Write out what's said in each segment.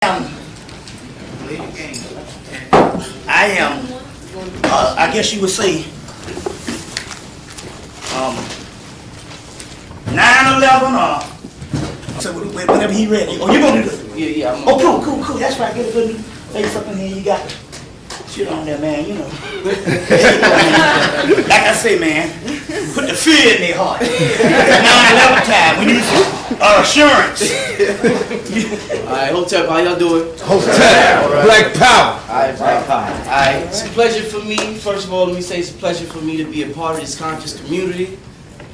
I am, I guess you would say, 9/11 or so whenever he ready. Oh, you gonna do this? Yeah. Oh, cool. That's right. Get a good face up in here. You got shit on there, man. You know. Like I say, man, put the fear in their heart. 9/11 time. We need some assurance. Alright, Hotep, how y'all doing? Hotep, Black Power. Alright, Black Power. Alright, it's a pleasure for me. First of all, let me say it's a pleasure for me to be a part of this conscious community.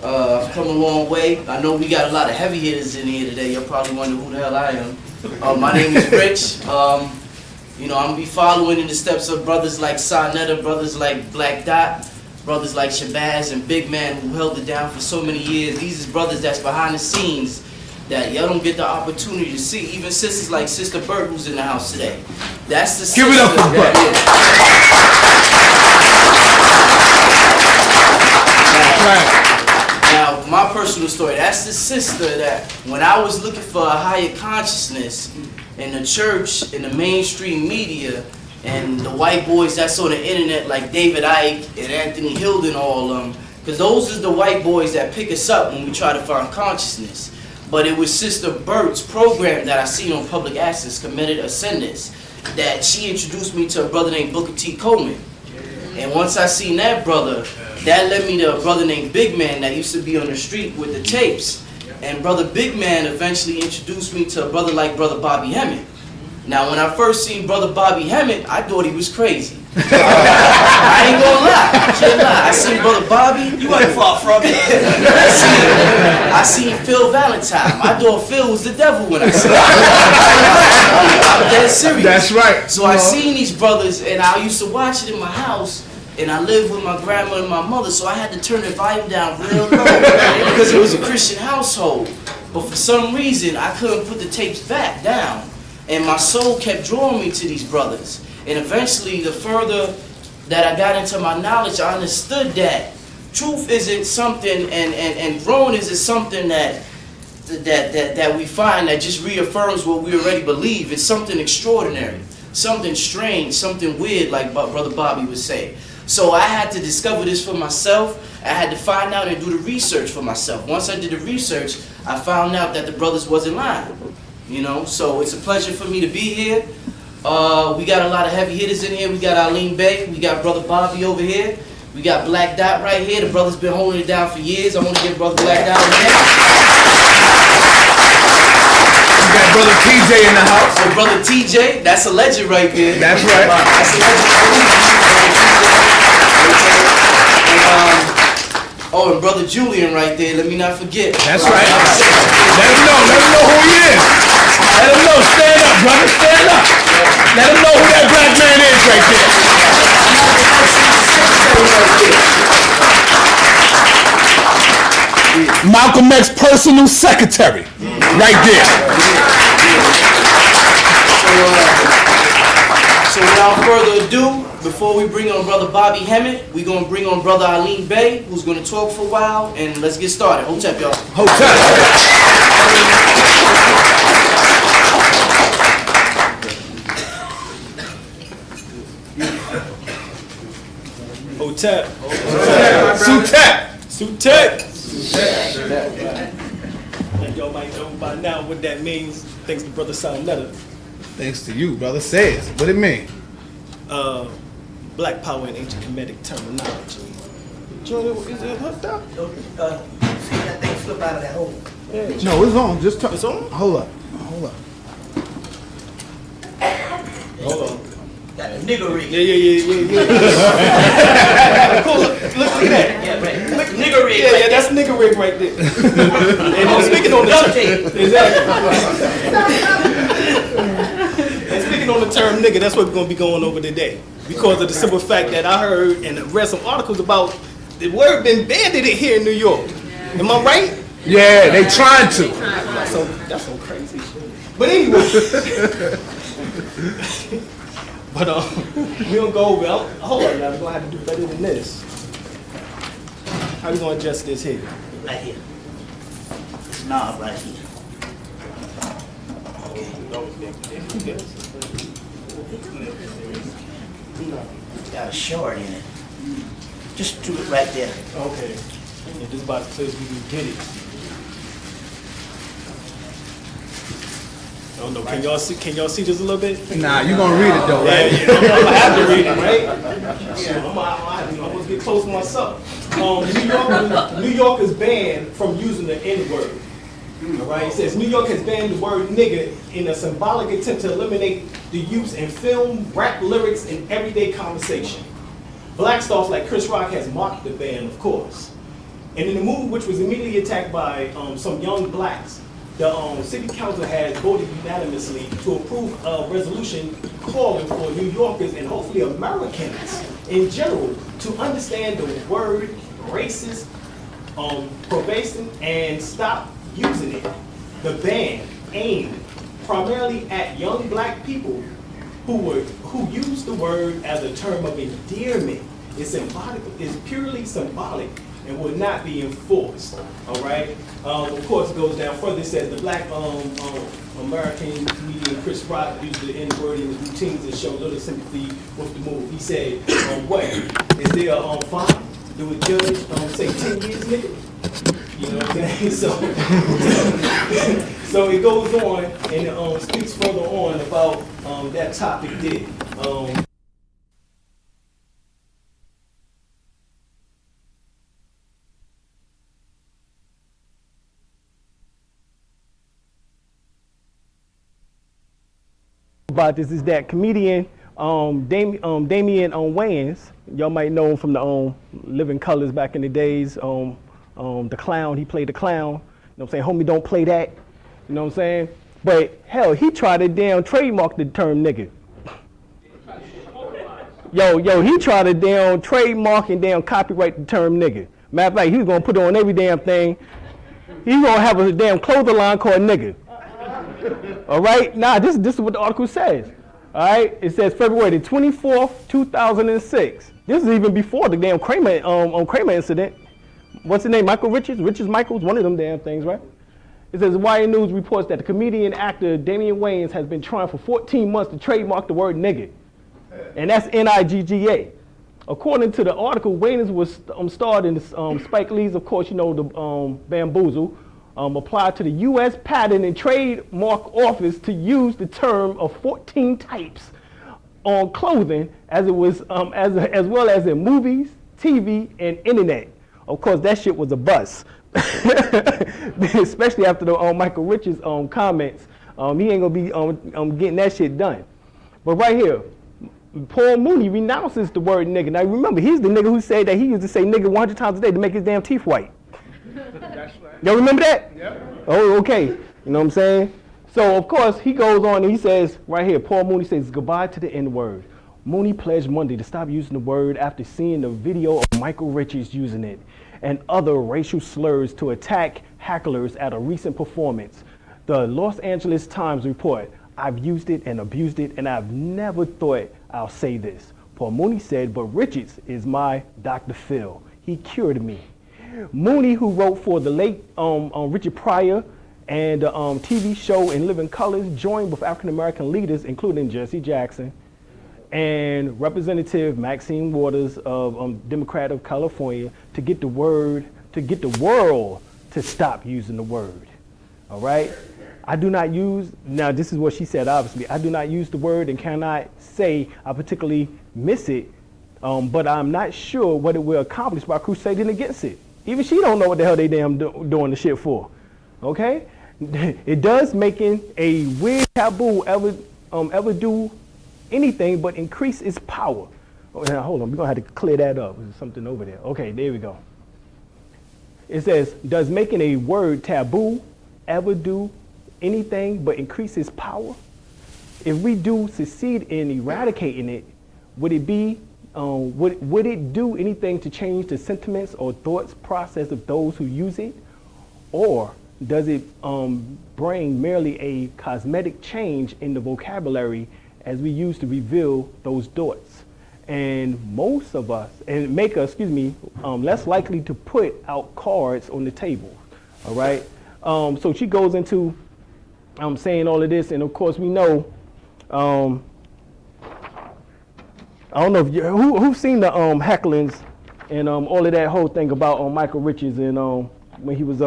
I've come a long way. I know we got a lot of heavy hitters in here today. You'll probably wonder who the hell I am. My name is Rich. You know, I'm gonna be following in the steps of brothers like Sonetta, brothers like Black Dot, brothers like Shabazz and Big Man who held it down for so many years. These is brothers that's behind the scenes that y'all don't get the opportunity to see. Even sisters like Sister Burt who's in the house today. That's the sister. Give it up for Burt. Now, my personal story, that's the sister that when I was looking for a higher consciousness in the church, in the mainstream media, and the white boys that's on the internet like David Icke and Anthony Hilden, all of them, because those is the white boys that pick us up when we try to find consciousness. But it was Sister Burt's program that I seen on Public Access, Committed Ascendance, that she introduced me to a brother named Booker T. Coleman. And once I seen that brother, that led me to a brother named Big Man that used to be on the street with the tapes. And Brother Big Man eventually introduced me to a brother like Brother Bobby Hemmitt. Now, when I first seen Brother Bobby Hemmitt, I thought he was crazy. I ain't gonna lie, I can't lie. I seen Brother Bobby. You wasn't far from it. I seen Phil Valentine. I thought Phil was the devil when I seen him. I'm dead serious. That's right. So I seen these brothers, and I used to watch it in my house, and I lived with my grandmother and my mother, so I had to turn the volume down real low because it was a Christian household. But for some reason, I couldn't put the tapes back down, and my soul kept drawing me to these brothers. And eventually, the further that I got into my knowledge, I understood that truth isn't something, and growing isn't something that we find that just reaffirms what we already believe. It's something extraordinary, something strange, something weird, like Brother Bobby would say. So I had to discover this for myself. I had to find out and do the research for myself. Once I did the research, I found out that the brothers wasn't lying. You know, so it's a pleasure for me to be here. We got a lot of heavy hitters in here. We got Alim Bey. We got Brother Bobby over here. We got Black Dot right here. The brother's been holding it down for years. I want to give Brother Black Dot a hand. We got Brother TJ in the house. So Brother TJ, that's a legend right there. That's right. That's a legend. And Brother Julian right there. Let me not forget. That's right. Let him know who he is. Let him know. Stand up, brother. Stand up. Let him know who that black man is right there. Malcolm X's personal secretary. Right there. So without further ado, before we bring on Brother Bobby Hemmitt, we're going to bring on Brother Alim Bey, who's going to talk for a while, and let's get started. Hotep, y'all. Hotep. Hotep. Sutek. And y'all might know by now what that means, thanks to Brother Sonetta. Thanks to you, brother. Say it. What it mean? Black power in ancient Kemetic terminology. Is it hooked up? See that thing slip out of that hole. Yeah. No, it's on. Just It's on? Hold up. Hold on. Got a nigger rig. Yeah. Cool, look at that. Yeah, right. Nigger rig. Yeah, that's nigger rig right there. And I'm speaking on the And speaking on the term nigger, that's what we're gonna be going over today. Because of the simple fact that I heard and read some articles about the word been banded here in New York. Am I right? Yeah, they trying to. That's so crazy. But anyway. But we don't go over. Hold on now, we're gonna have to do better than this. How we gonna adjust this here? Right here. This knob right here. Okay. Got a short in it. Just do it right there. Okay. And this about says we can get it. I don't know. Can y'all see this a little bit? Nah, you gonna read it though, right? Yeah, I'm gonna have to read it, right? So I'm gonna get close to myself. New York is banned from using the N-word. All right, it says New York has banned the word nigger in a symbolic attempt to eliminate the use in film, rap lyrics, and everyday conversation. Black stars like Chris Rock has mocked the ban, of course. And in the move, which was immediately attacked by some young blacks, the city council has voted unanimously to approve a resolution calling for New Yorkers and hopefully Americans in general to understand the word racist, pervasive, and stop using it. The ban aimed primarily at young black people who use the word as a term of endearment. It's symbolic, it's purely symbolic and will not be enforced. All right. Of course, it goes down further. It says the black American comedian Chris Rock used the N-word in his routines and showed little sympathy with the move. He said, "What is there a fine? Do a judge say 10 years, nigga?" You know what I'm saying? So it goes on and it speaks further on about that topic there. About this is that comedian Damian Wayans. Y'all might know him from the Living Colors back in the days. The clown, he played the clown. You know what I'm saying? Homie, don't play that. You know what I'm saying? But hell, he tried to damn trademark the term nigga. Yo, he tried to damn trademark and damn copyright the term nigga. Matter of fact, he was gonna put it on every damn thing. He's gonna have a damn clothing line called nigga. All right? Nah, this is what the article says. All right? It says February the 24th, 2006. This is even before the damn Kramer incident. What's the name? Michael Richards? Richards Michaels? One of them damn things, right? It says YN News reports that the comedian actor Damian Wayans has been trying for 14 months to trademark the word nigga. And that's N-I-G-G-A. According to the article, Wayans was starred in Spike Lee's, of course, you know, the Bamboozle, applied to the U.S. Patent and Trademark Office to use the term of 14 types on clothing as it was as well as in movies, TV, and internet. Of course, that shit was a bust, especially after the Michael Richards comments. He ain't gonna be getting that shit done. But right here, Paul Mooney renounces the word nigga. Now remember, he's the nigga who said that he used to say nigga 100 times a day to make his damn teeth white. That's right. Y'all remember that? Yep. Oh, okay. You know what I'm saying? So, of course, he goes on and he says, right here, Paul Mooney says, goodbye to the N-word. Mooney pledged Monday to stop using the word after seeing the video of Michael Richards using it and other racial slurs to attack hecklers at a recent performance. The Los Angeles Times report, I've used it and abused it, and I've never thought I'll say this. Paul Mooney said, but Richards is my Dr. Phil. He cured me. Mooney, who wrote for the late Richard Pryor and the TV show In Living Colors, joined with African-American leaders, including Jesse Jackson and Representative Maxine Waters of Democrat of California, to get the world to stop using the word. All right? I do not use, now this is what she said, obviously, I do not use the word and cannot say I particularly miss it, but I'm not sure what it will accomplish by crusading against it. Even she don't know what the hell they damn doing the shit for, okay? It does making a weird taboo ever do anything but increase its power. Oh, now hold on, we're gonna have to clear that up. There's something over there. Okay, there we go. It says, does making a word taboo ever do anything but increase its power? If we do succeed in eradicating it, would it be would it do anything to change the sentiments or thoughts process of those who use it? Or does it bring merely a cosmetic change in the vocabulary as we use to reveal those thoughts? And most of us, and make us, less likely to put out cards on the table, all right? So she goes into I'm saying all of this, and of course we know. I don't know if who's seen the hecklings and all of that whole thing about Michael Richards and when he was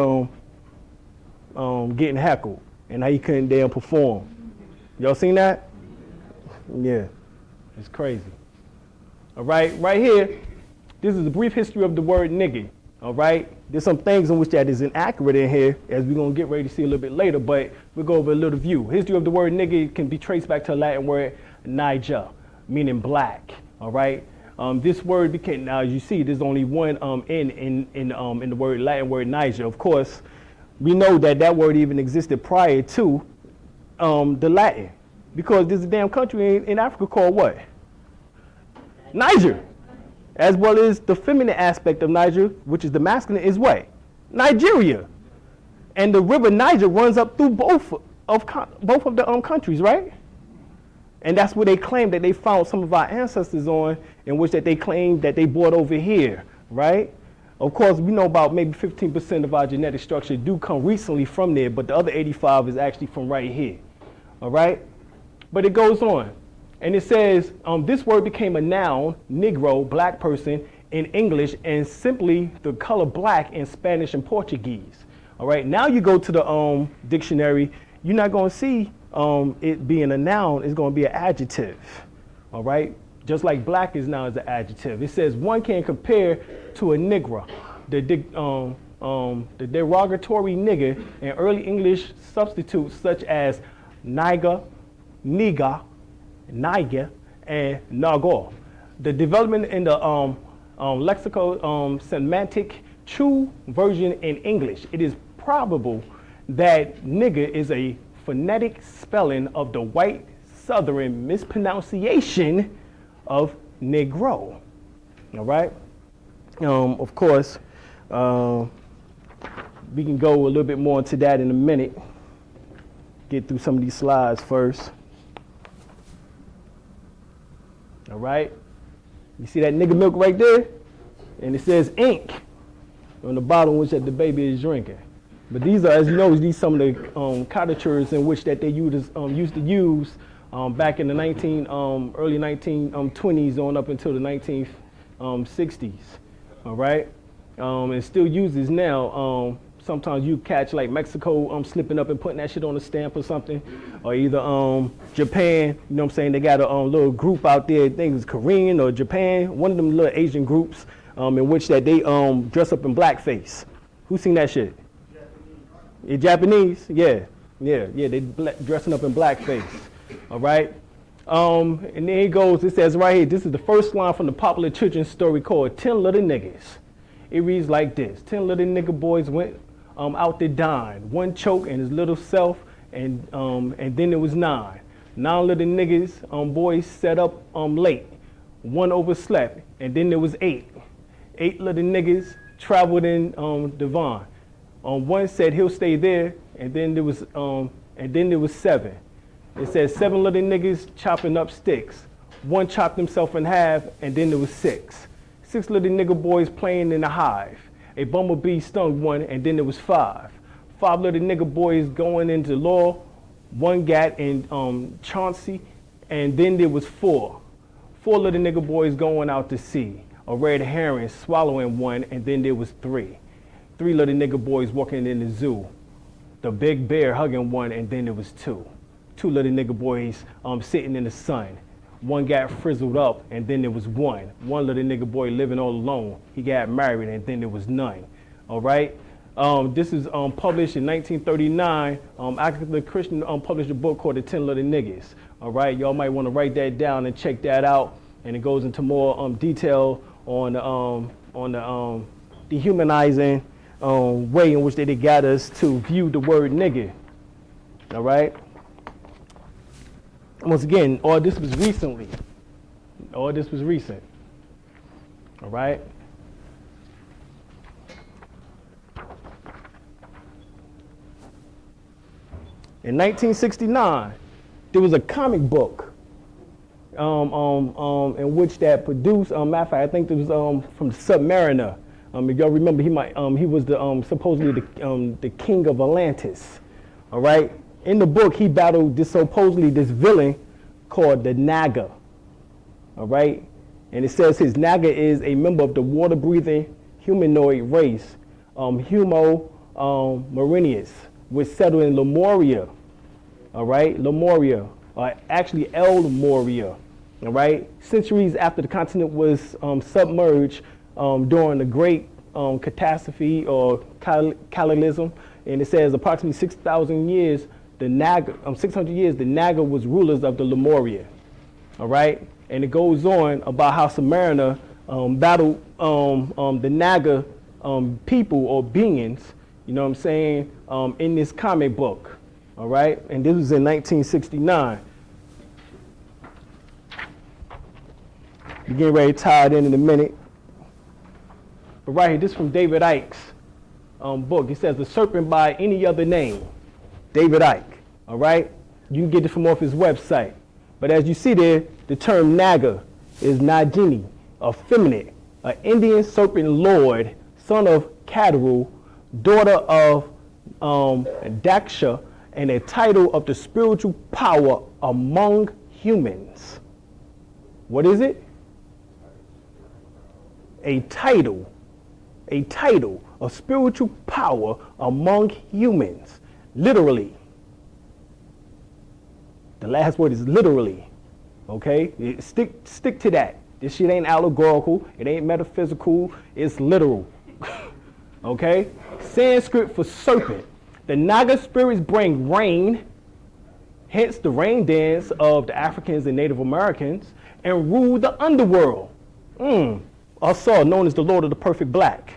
getting heckled and how he couldn't damn perform. Y'all seen that? Yeah, it's crazy. All right, right here, this is a brief history of the word nigga. All right, there's some things in which that is inaccurate in here, as we're gonna get ready to see a little bit later, but we'll go over a little view. History of the word nigga can be traced back to a Latin word niger, meaning black. All right, this word became, now as you see, there's only one in the word Latin word niger. Of course, we know that that word even existed prior to the Latin, because there's a damn country in Africa called what? Niger. As well as the feminine aspect of Niger, which is the masculine, is what? Nigeria. And the river Niger runs up through both of the countries, right? And that's where they claim that they found some of our ancestors on, in which that they claim that they brought over here, right? Of course, we know about maybe 15% of our genetic structure do come recently from there, but the other 85 is actually from right here, all right? But it goes on. And it says, this word became a noun, Negro, black person, in English, and simply the color black in Spanish and Portuguese. All right, now you go to the dictionary, you're not going to see it being a noun, it's going to be an adjective. All right, just like black is now as an adjective. It says one can compare to a Negro, the derogatory nigger, and early English substitutes such as niga, niga, Niger, and Nago. The development in the lexical semantic true version in English, it is probable that nigger is a phonetic spelling of the white southern mispronunciation of Negro. All right. Of course, we can go a little bit more into that in a minute. Get through some of these slides first. All right, you see that nigga milk right there? And it says ink on the bottle, which that the baby is drinking. But these are, as you know, these some of the caricatures in which that they used to use back in the early 1920s on up until the 1960s. All right, and still uses now. Sometimes you catch like Mexico slipping up and putting that shit on a stamp or something, or either Japan, you know what I'm saying, they got a little group out there, I think it's Korean or Japan, one of them little Asian groups in which that they dress up in blackface. Who seen that shit? Japanese? Yeah, they dressing up in blackface, all right? And then it goes, it says right here, this is the first line from the popular children's story called 10 Little Niggas. It reads like this: 10 little nigga boys went out there dying. One choked in his little self, and then there was 9. 9 little niggas boys set up late. One overslept, and then there was 8. 8 little niggas traveled in Devon. One said he'll stay there, and then there was 7. It says 7 little niggas chopping up sticks. One chopped himself in half, and then there was 6. 6 little nigga boys playing in a hive. A bumblebee stung one, and then there was 5. 5 little nigga boys going into law. One got in Chauncey, and then there was 4. 4 little nigga boys going out to sea. A red herring swallowing one, and then there was 3. 3 little nigga boys walking in the zoo. The big bear hugging one, and then there was 2. 2 little nigga boys sitting in the sun. One got frizzled up, and then there was 1. 1 little nigga boy living all alone. He got married, and then there was none. All right. This is published in 1939. Agatha Christian published a book called The 10 Little Niggas. All right. Y'all might want to write that down and check that out. And it goes into more detail on the dehumanizing way in which they got us to view the word nigga. All right. Once again, all this was recently. All this was recent. All right. In 1969, there was a comic book in which that produced. Matter of fact, I think it was from Submariner. If y'all remember, he was the supposedly the king of Atlantis. All right. in the book, he battled supposedly this villain called the Naga. All right? And it says his Naga is a member of the water-breathing humanoid race, Homo Marinus, which settled in Lemuria. All right? Lemuria, or actually El Moria. All right? Centuries after the continent was submerged during the Great Catastrophe or Cataclysm. And it says approximately 6,000 years, the Naga, 600 years, the Naga was rulers of the Lemuria. All right? And it goes on about how Submariner battled the Naga people or beings, you know what I'm saying, in this comic book. All right? And this was in 1969. We're getting ready to tie it in a minute. But right here, this is from David Icke's book. It says, The Serpent by Any Other Name. David Icke. All right? You can get it from off his website. But as you see there, the term Naga is Nagini, effeminate, an Indian serpent lord, son of Kadaru, daughter of Daksha, and a title of the spiritual power among humans. What is it? A title of spiritual power among humans. Literally. The last word is literally. Okay? Stick to that. This shit ain't allegorical. It ain't metaphysical. It's literal. Okay? Sanskrit for serpent. The Naga spirits bring rain, hence the rain dance of the Africans and Native Americans, and rule the underworld. Asar, known as the Lord of the Perfect Black.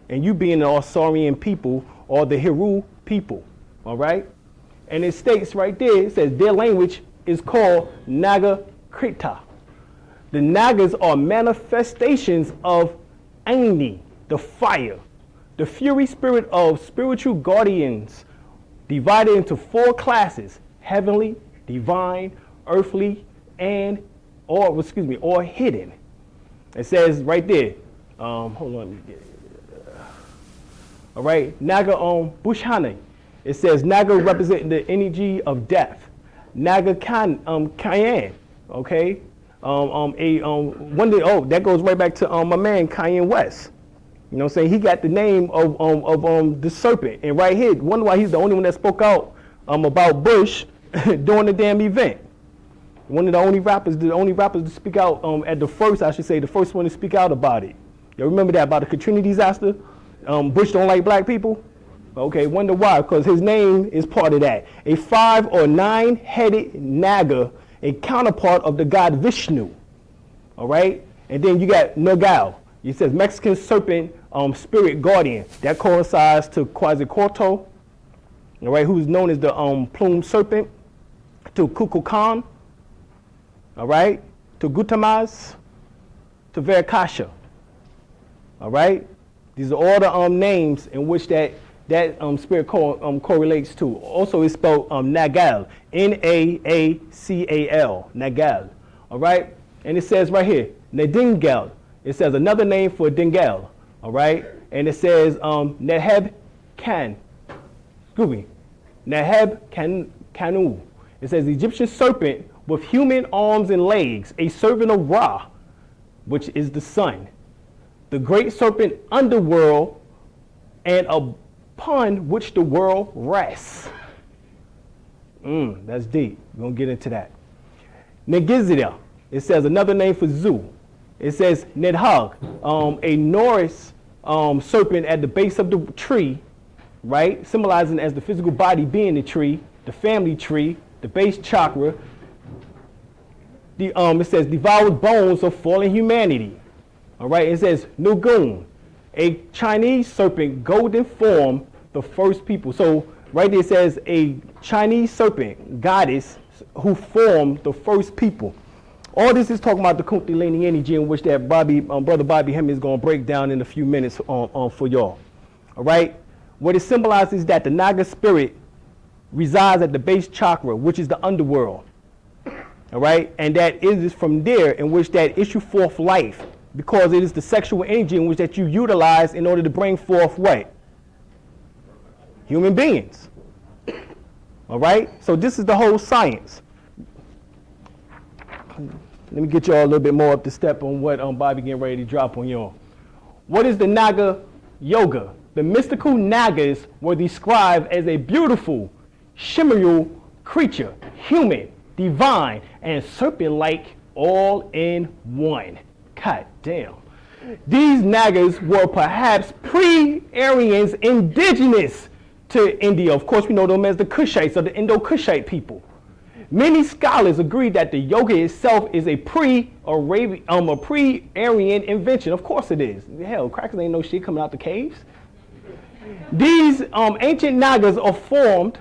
And you being the Asarian people or the Heru people. All right? And it states right there, it says their language is called Naga Krita. The Nagas are manifestations of Agni, the fire, the fury spirit of spiritual guardians, divided into 4 classes: heavenly, divine, earthly, or hidden. It says right there, hold on, let me get it. All right, Naga Bushhane. It says Naga represent the energy of death. Naga Kayan, okay? That goes right back to my man Kanye West. You know what I'm saying? He got the name of the serpent. And right here, wonder why he's the only one that spoke out about Bush during the damn event. One of the only rappers to speak out the first one to speak out about it. You remember that about the Katrina disaster? Bush don't like black people? Okay, wonder why? Because his name is part of that. A 5 or 9-headed Naga, a counterpart of the god Vishnu. All right? And then you got Nagal. It says Mexican serpent spirit guardian. That coincides to Quetzalcoatl, all right, who's known as the plumed serpent, to Kukulkan, all right, to Gutamaz, to Verakasha. All right? These are all the names in which that spirit correlates to. Also, it's spelled Nagal, N-A-A-C-A-L, Nagal. All right? And it says right here, Nadingal. It says another name for Dingal. All right? And it says Neheb Kanu. It says the Egyptian serpent with human arms and legs, a servant of Ra, which is the sun. The great serpent underworld, and upon which the world rests. That's deep. We're going to get into that. Negizida, it says another name for Zu. It says Nedhag, a Norse serpent at the base of the tree, right? Symbolizing as the physical body being the tree, the family tree, the base chakra. It says devoured bones of fallen humanity. All right, it says Nugun, a Chinese serpent, golden form, the first people. So right there it says a Chinese serpent, goddess, who formed the first people. All this is talking about the Kundalini energy in which that brother Bobby Hemmitt is going to break down in a few minutes for y'all. All right, what it symbolizes is that the Naga spirit resides at the base chakra, which is the underworld. All right, and that it is from there in which that issue forth life, because it is the sexual energy in which that you utilize in order to bring forth what? Human beings. All right? So this is the whole science. Let me get y'all a little bit more up to step on what Bobby getting ready to drop on y'all. What is the Naga Yoga? The mystical Nagas were described as a beautiful, shimmering creature, human, divine, and serpent-like all in one. God damn. These Nagas were perhaps pre-Aryans indigenous to India. Of course, we know them as the Kushites or the Indo-Kushite people. Many scholars agree that the yoga itself is a pre-Aryan invention. Of course it is. Hell, crackers ain't no shit coming out the caves. These ancient Nagas are found,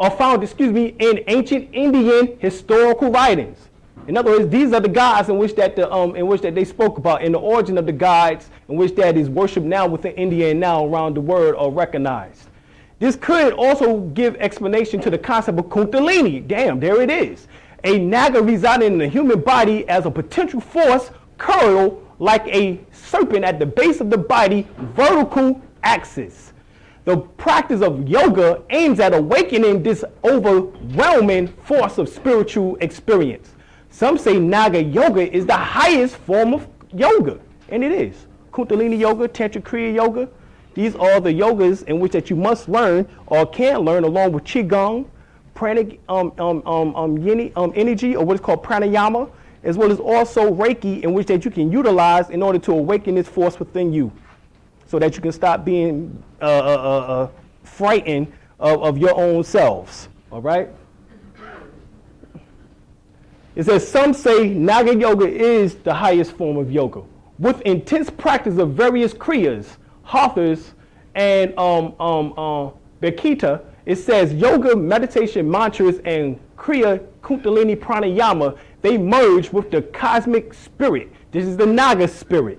in ancient Indian historical writings. In other words, these are the gods in which that they spoke about, and the origin of the gods in which that is worshipped now within India and now around the world are recognized. This could also give explanation to the concept of Kundalini. Damn, there it is. A Naga residing in the human body as a potential force curled like a serpent at the base of the body, vertical axis. The practice of yoga aims at awakening this overwhelming force of spiritual experience. Some say Naga yoga is the highest form of yoga, and it is. Kundalini yoga, Tantra Kriya yoga. These are the yogas in which that you must learn or can learn along with Qigong, pranic, energy, or what is called pranayama, as well as also Reiki, in which that you can utilize in order to awaken this force within you so that you can stop being frightened of your own selves, all right? It says, some say Naga yoga is the highest form of yoga. With intense practice of various kriyas, Hathas, and Bekita, it says yoga, meditation, mantras, and Kriya, Kundalini, Pranayama, they merge with the cosmic spirit. This is the Naga spirit.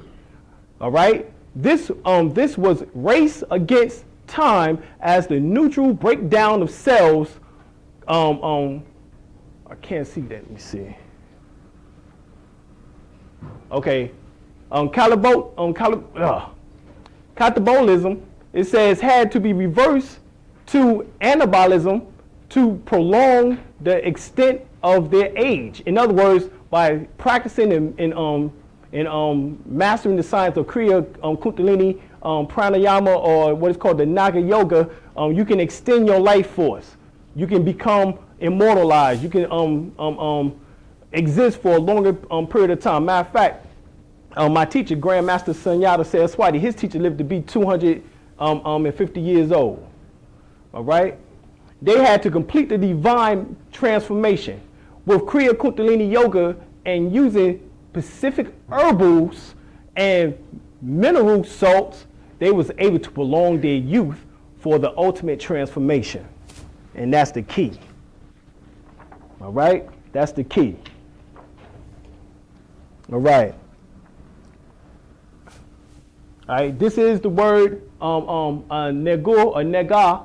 All right? This was race against time as the neutral breakdown of cells. I can't see that. Let me see. Okay. Catabolism, it says, had to be reversed to anabolism to prolong the extent of their age. In other words, by practicing and mastering the science of Kriya, Kundalini, Pranayama, or what is called the Naga Yoga, you can extend your life force. You can become immortalized. You can exist for a longer period of time. Matter of fact, my teacher, Grandmaster Sunyata Saraswati, his teacher lived to be 250 years old. All right? They had to complete the divine transformation with Kriya Kundalini Yoga and using specific herbals and mineral salts. They was able to prolong their youth for the ultimate transformation. And that's the key. All right? That's the key. All right. All right, this is the word Nego or Nega,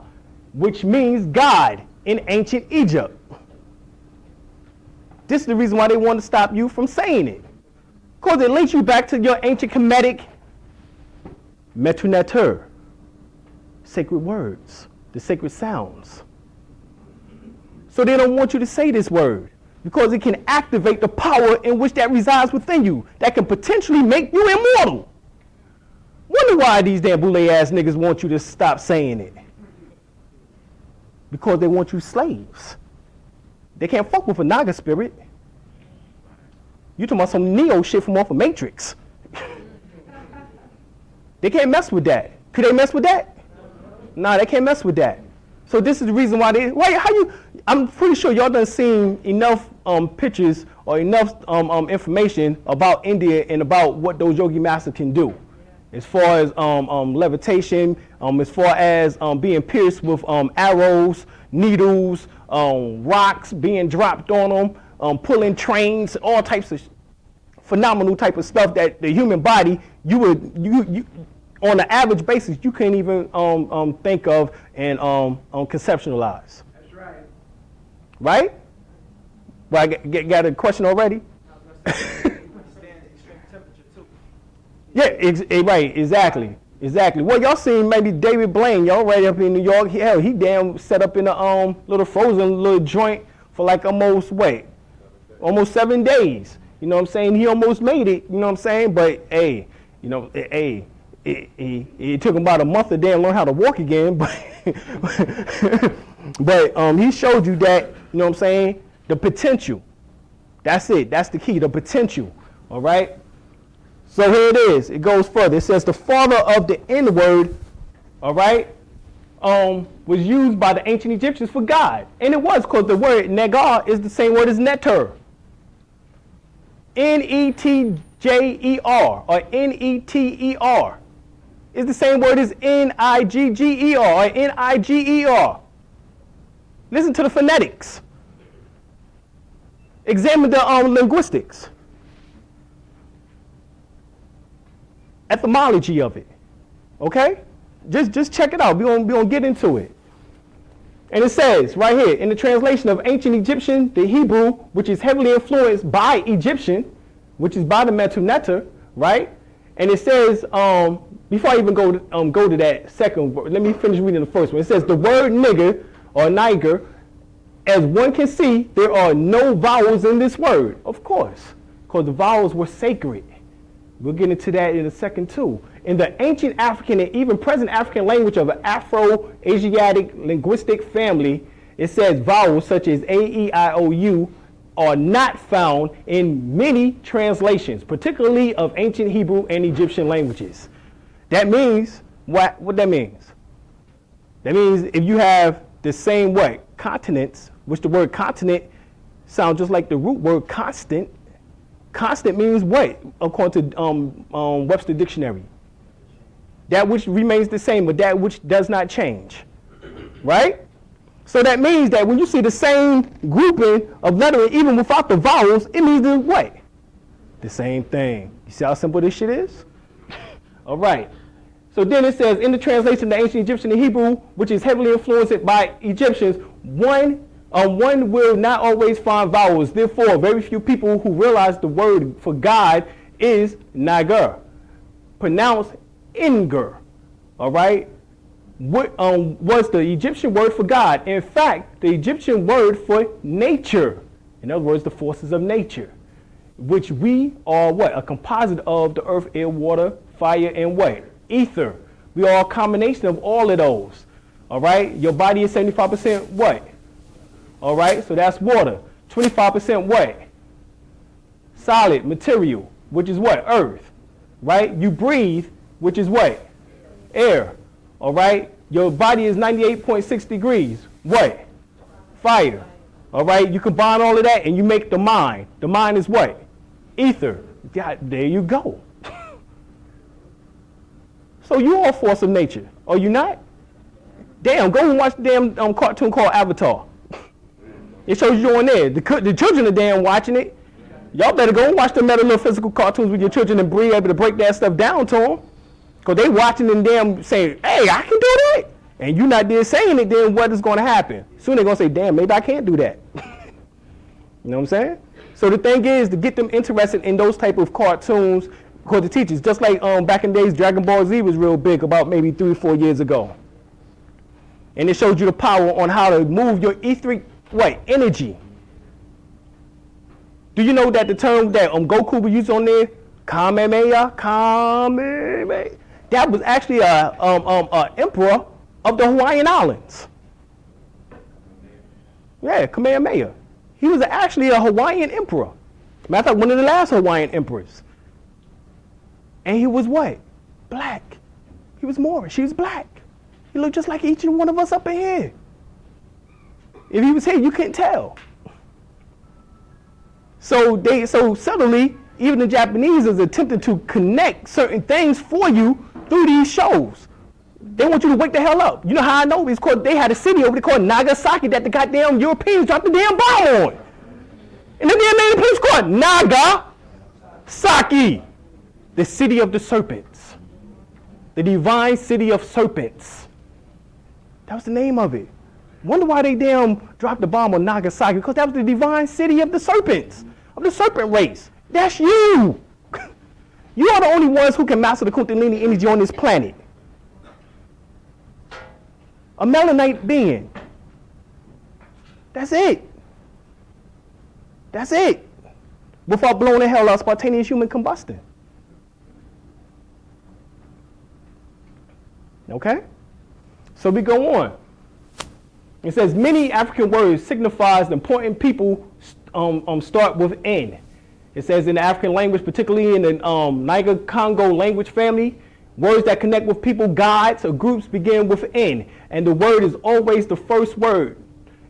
which means God in ancient Egypt. This is the reason why they want to stop you from saying it. Because it links you back to your ancient Kemetic Metunatur, sacred words, the sacred sounds. So they don't want you to say this word because it can activate the power in which that resides within you that can potentially make you immortal. Wonder why these damn boule ass niggas want you to stop saying it. Because they want you slaves. They can't fuck with a Naga spirit. You talking about some Neo shit from off of Matrix. They can't mess with that. Could they mess with that? Nah, they can't mess with that. So this is the reason why I'm pretty sure y'all done seen enough pictures or enough information about India and about what those yogi masters can do. As far as levitation, as far as being pierced with arrows, needles, rocks being dropped on them, pulling trains, all types of phenomenal type of stuff that the human body, you on an average basis, you can't even think of and conceptualize. That's right. Right? Well, I got a question already? Extreme temperature too. Yeah, right, exactly. Exactly. Well, y'all seen maybe David Blaine, y'all right up in New York. Hell, he damn set up in a little frozen little joint for like almost 7 days. You know what I'm saying? He almost made it. You know what I'm saying? But hey, you know, it took him about a month to damn learn how to walk again. But he showed you that. You know what I'm saying? The potential. That's it. That's the key. The potential. All right. So here it is. It goes further. It says the father of the N-word, all right, was used by the ancient Egyptians for God. And it was because the word negar is the same word as neter. N-E-T-J-E-R or N-E-T-E-R is the same word as N-I-G-G-E-R or N-I-G-E-R. Listen to the phonetics. Examine the linguistics. Etymology of it, okay? Just check it out. We're gonna get into it. And it says right here in the translation of ancient Egyptian, the Hebrew, which is heavily influenced by Egyptian, which is by the Metu Neter, right? And it says, before I even go to that second word, let me finish reading the first one. It says the word nigger or niger, as one can see, there are no vowels in this word, of course, because the vowels were sacred. We'll get into that in a second too. In the ancient African and even present African language of an Afro-Asiatic linguistic family, it says vowels such as A, E, I, O, U are not found in many translations, particularly of ancient Hebrew and Egyptian languages. That means, what that means? That means if you have the same continents, which the word continent sounds just like the root word constant. Constant means what, according to Webster Dictionary? That which remains the same, but that which does not change, right? So that means that when you see the same grouping of lettering, even without the vowels, it means the what? The same thing. You see how simple this shit is? All right. So then it says, in the translation of the ancient Egyptian and Hebrew, which is heavily influenced by Egyptians, one will not always find vowels. Therefore, very few people who realize the word for God is Nagar, pronounced Inger. All right. What was the Egyptian word for God? In fact, the Egyptian word for nature. In other words, the forces of nature, which we are what? A composite of the earth, air, water, fire, and what? Ether. We are a combination of all of those. All right. Your body is 75% what? All right, so that's water. 25% what? Solid material, which is what? Earth, right? You breathe, which is what? Air, all right? Your body is 98.6 degrees. What? Fire, all right? You combine all of that and you make the mind. The mind is what? Ether. Yeah, there you go. So you are a force of nature, are you not? Damn, go and watch the damn cartoon called Avatar. It shows you on there. The children are damn watching it. Y'all better go and watch the metaphysical cartoons with your children and be able to break that stuff down to them. Because they watching and damn saying, hey, I can do that. And you not there saying it, then what is going to happen? Soon they're going to say, damn, maybe I can't do that. You know what I'm saying? So the thing is to get them interested in those type of cartoons because the teachers, just like back in the days, Dragon Ball Z was real big about maybe 3 or 4 years ago. And it showed you the power on how to move your etheric energy. Do you know that the term that Goku was used on there, Kamehameha, that was actually a emperor of the Hawaiian Islands. Yeah, Kamehameha. He was actually a Hawaiian emperor. Matter of fact, one of the last Hawaiian emperors. And he was what? Black. He was Moorish. She was black. He looked just like each and one of us up in here. If he was here, you couldn't tell. So subtly, even the Japanese is attempting to connect certain things for you through these shows. They want you to wake the hell up. You know how I know? It's called, they had a city over there called Nagasaki that the goddamn Europeans dropped the damn bomb on. And then they made a place called Nagasaki, the city of the serpents. The divine city of serpents. That was the name of it. Wonder why they damn dropped the bomb on Nagasaki, because that was the divine city of the serpents, of the serpent race. That's you. You are the only ones who can master the Kundalini energy on this planet. A melanite being. That's it. That's it. Without blowing the hell out spontaneous human combustion. Okay? So we go on. It says many African words signifies the important people start with N. It says in the African language, particularly in the Niger-Congo language family, words that connect with people, gods, or groups begin with N, and the word is always the first word.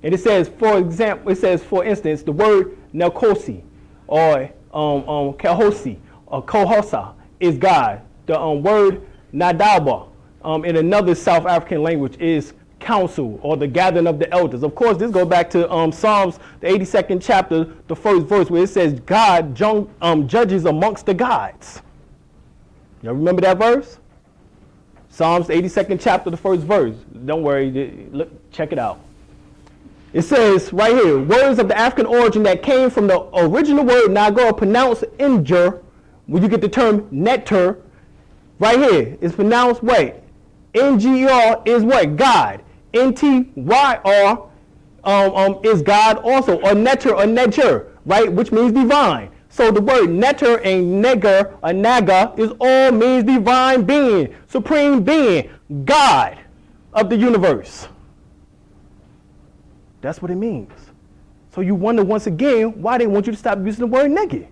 And it says, for instance, the word Nelkosi or Kehosi or Kohosa is God. The word Nadaba in another South African language is council or the gathering of the elders. Of course, this goes back to Psalms, the 82nd chapter, the first verse, where it says God judges amongst the gods. Y'all remember that verse? Psalms, 82nd chapter, the first verse. Don't worry, look, check it out. It says right here, words of the African origin that came from the original word Nagar, pronounced Inger, when you get the term nectar, right here, it's pronounced what? N-G-E-R is what? God. N-T-Y-R is God also, or netter or nature, right? Which means divine. So the word netter and neger or naga is all means divine being, supreme being, God of the universe. That's what it means. So you wonder once again why they want you to stop using the word nigga.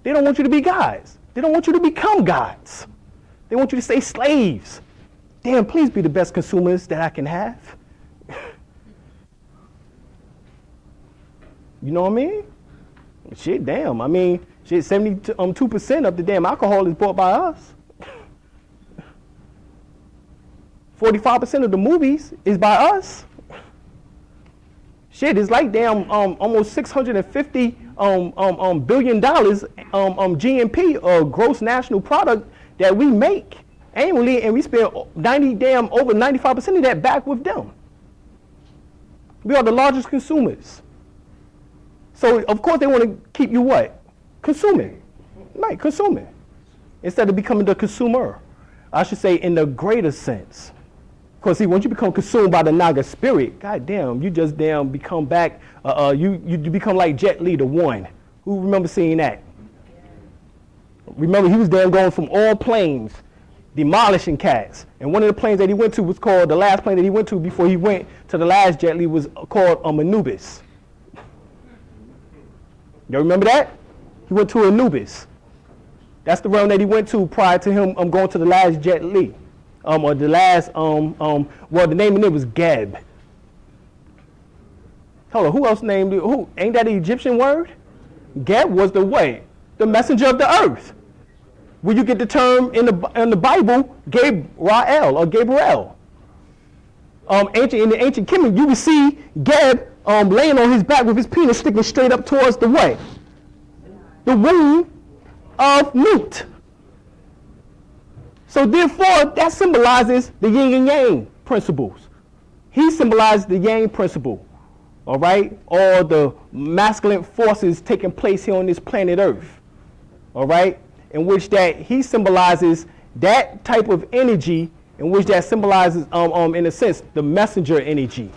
They don't want you to be gods. They don't want you to become gods. They want you to stay slaves. Damn, please be the best consumers that I can have. You know what I mean? Shit, damn. I mean, shit, 72% of the damn alcohol is bought by us. 45% of the movies is by us. Shit, it's like damn almost $650 billion GNP or gross national product that we make annually, and we spend over 95% of that back with them. We are the largest consumers. So of course they want to keep you what? Consuming. Right, consuming. Instead of becoming the consumer. I should say in the greater sense. Because see, once you become consumed by the Naga spirit, goddamn, you just damn become back, you become like Jet Li, the one. Who remember seeing that? Remember, he was damn going from all planes, demolishing cats. And one of the planes that he went to was called, the last plane that he went to before he went to the last Jet Li was called Anubis. Y'all remember that? He went to Anubis. That's the realm that he went to prior to him going to the last Jet Li. Or the last, well, the name of it was Geb. Hold on, who else named it? Who? Ain't that an Egyptian word? Geb was the way, the messenger of the earth. Where you get the term in the Bible, Gabriel or Gabriel. In the ancient Kemet, you would see Geb laying on his back with his penis sticking straight up towards the way. The womb of Nut. So therefore, that symbolizes the yin and yang principles. He symbolizes the yang principle, all right? All the masculine forces taking place here on this planet Earth, all right? In which that he symbolizes that type of energy, in which that symbolizes, in a sense, the messenger energy.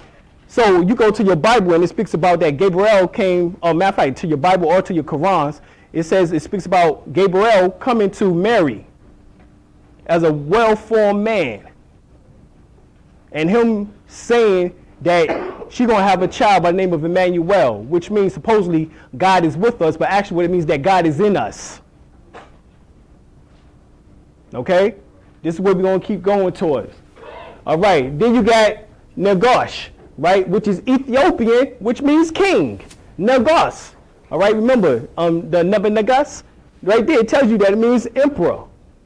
So you go to your Bible and it speaks about that Gabriel came, matter of fact, to your Bible or to your Qurans, it speaks about Gabriel coming to Mary as a well-formed man, and him saying that she's going to have a child by the name of Emmanuel, which means supposedly God is with us, but actually what it means is that God is in us. Okay? This is what we're going to keep going towards. All right, then you got Nagosh, right, which is Ethiopian, which means king. Nagos. All right, remember the Nebuchadnezzar, right there, it tells you that it means emperor.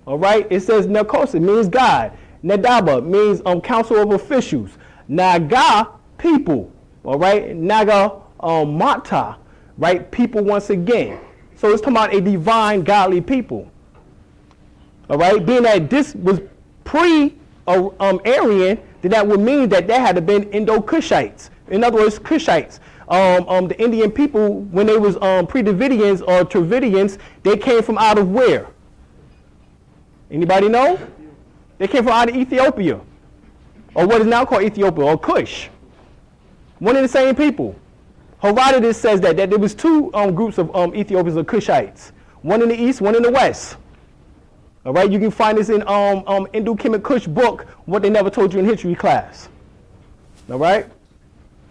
All right, it says Nakosa means God. Nadaba means council of officials. Naga, people. All right, Naga Mata, right, people once again. So it's talking about a divine, godly people. All right, being that this was pre-Aryan, then that would mean that there had to been Indo-Kushites. In other words, Kushites. The Indian people, when they was pre-Davidians or Dravidians, they came from out of where? Anybody know? They came from out of Ethiopia. or what is now called Ethiopia, or Kush. One and the same people. Herodotus says that there was two groups of Ethiopians or Kushites. One in the east, one in the west. All right, you can find this in Indo-Kemet Kush book, What They Never Told You in History class. All right?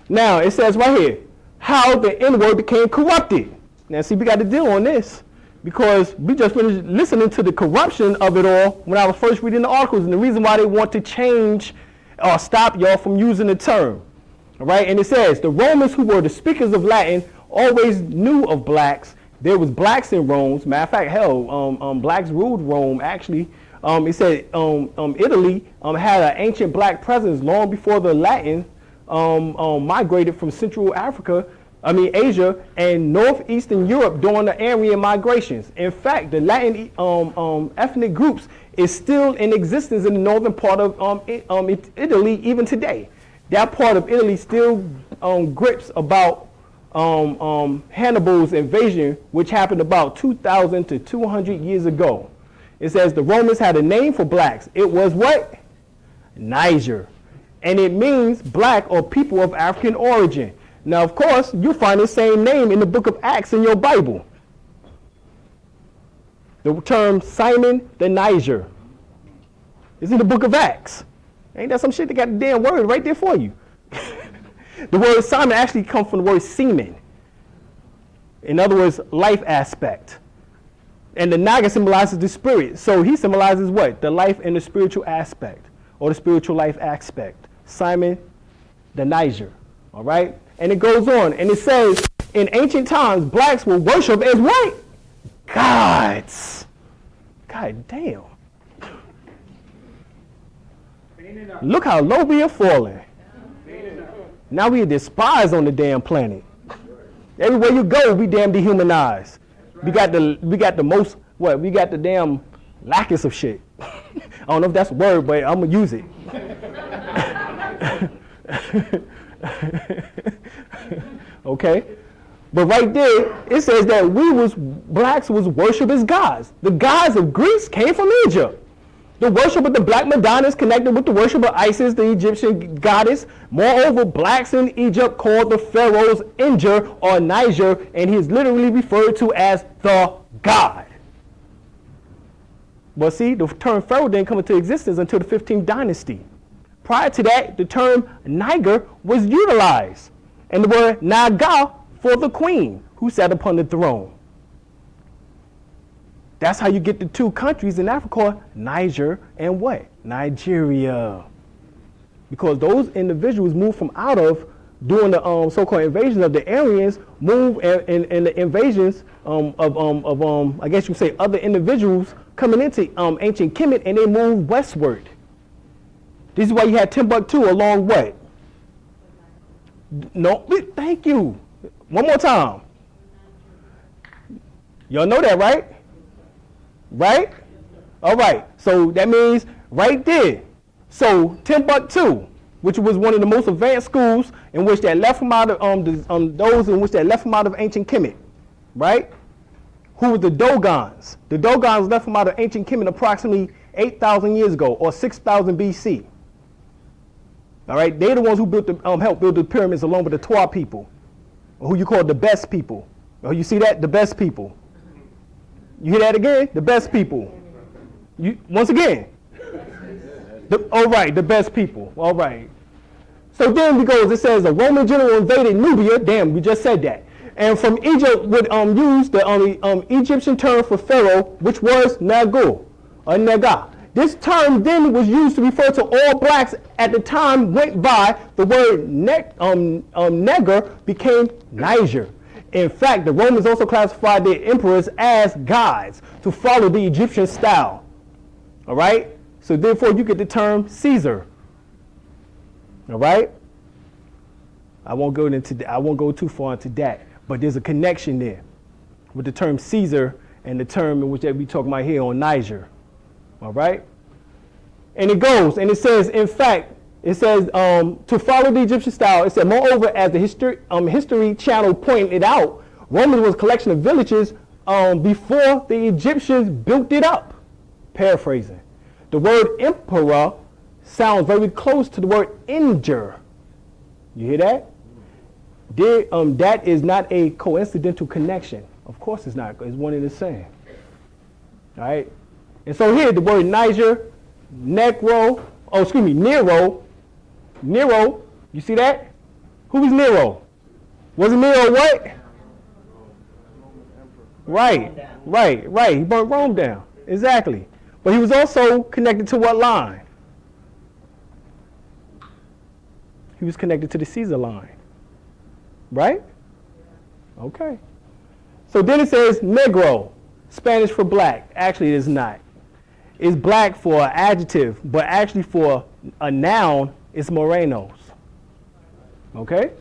Now, it says right here, how the N-word became corrupted. Now, see, we got to deal on this because we just finished listening to the corruption of it all when I was first reading the articles and the reason why they want to change or stop y'all from using the term. All right, and it says, the Romans who were the speakers of Latin always knew of blacks. There was blacks in Rome. Matter of fact, hell, blacks ruled Rome, actually. It said Italy had an ancient black presence long before the Latin migrated from Central Asia and northeastern Europe during the Aryan migrations. In fact, the Latin ethnic groups is still in existence in the northern part of Italy even today. That part of Italy still grips about Hannibal's invasion, which happened about 2,000 to 200 years ago. It says the Romans had a name for blacks. It was what? Niger. And it means black or people of African origin. Now, of course, you find the same name in the book of Acts in your Bible. The term Simon the Niger is in the book of Acts. Ain't that some shit that got the damn word right there for you? The word Simon actually comes from the word semen. In other words, life aspect. And the Naga symbolizes the spirit. So he symbolizes what? The life and the spiritual aspect, or the spiritual life aspect. Simon the Niger. All right? And it goes on, and it says, in ancient times, blacks were worshipped as what? Gods. God damn. Look how low we are falling. Now we are despised on the damn planet. Everywhere you go, we damn dehumanized. We got the most, what? We got the damn lackest of shit. I don't know if that's a word, but I'm gonna use it. Okay? But right there, it says that blacks was worshipped as gods. The gods of Greece came from Egypt. The worship of the Black Madonna is connected with the worship of Isis, the Egyptian goddess. Moreover, blacks in Egypt called the pharaohs Inger or Niger, and he is literally referred to as the god. But see, the term pharaoh didn't come into existence until the 15th dynasty. Prior to that, the term Niger was utilized, and the word Naga for the queen who sat upon the throne. That's how you get the two countries in Africa, Niger and what? Nigeria. Because those individuals moved from out of, during the so-called invasions of the Aryans, moved and the invasions of I guess you could say other individuals coming into ancient Kemet, and they moved westward. This is why you had Timbuktu along what? No, thank you. One more time. Y'all know that, right? Right? All right. So that means right there. So Timbuktu, which was one of the most advanced schools in which they left from out of those in which they left from out of ancient Kemet, right? Who were the Dogons? The Dogons left from out of ancient Kemet approximately 8,000 years ago, or 6,000 BC. All right, they're the ones who built helped build the pyramids along with the Twa people, who you call the best people. Oh, you see that? The best people. You hear that again? The best people. Once again. All right, the best people. All right. So then it says a Roman general invaded Nubia. Damn, we just said that. And from Egypt would use the Egyptian term for pharaoh, which was Nagu or Naga. This term then was used to refer to all blacks at the time went by. The word Neger became Niger. In fact, the Romans also classified their emperors as gods to follow the Egyptian style. All right? So therefore, you get the term Caesar. All right? I won't go too far into that, but there's a connection there with the term Caesar and the term in which we talking about here on Niger. All right? And it goes, and it says, in fact, it says to follow the Egyptian style. It said, moreover, as the History Channel pointed out, Romans was a collection of villages before the Egyptians built it up. Paraphrasing. The word emperor sounds very close to the word injure. You hear that? That is not a coincidental connection. Of course it's not. It's one and the same. All right? And so here, the word Nero, you see that? Who was Nero? Wasn't Nero what? Right. He burnt Rome down. Exactly. But he was also connected to what line? He was connected to the Caesar line. Right? Okay. So then it says Negro, Spanish for black. Actually, it is not. It's black for an adjective, but actually for a noun, it's morenos. Okay?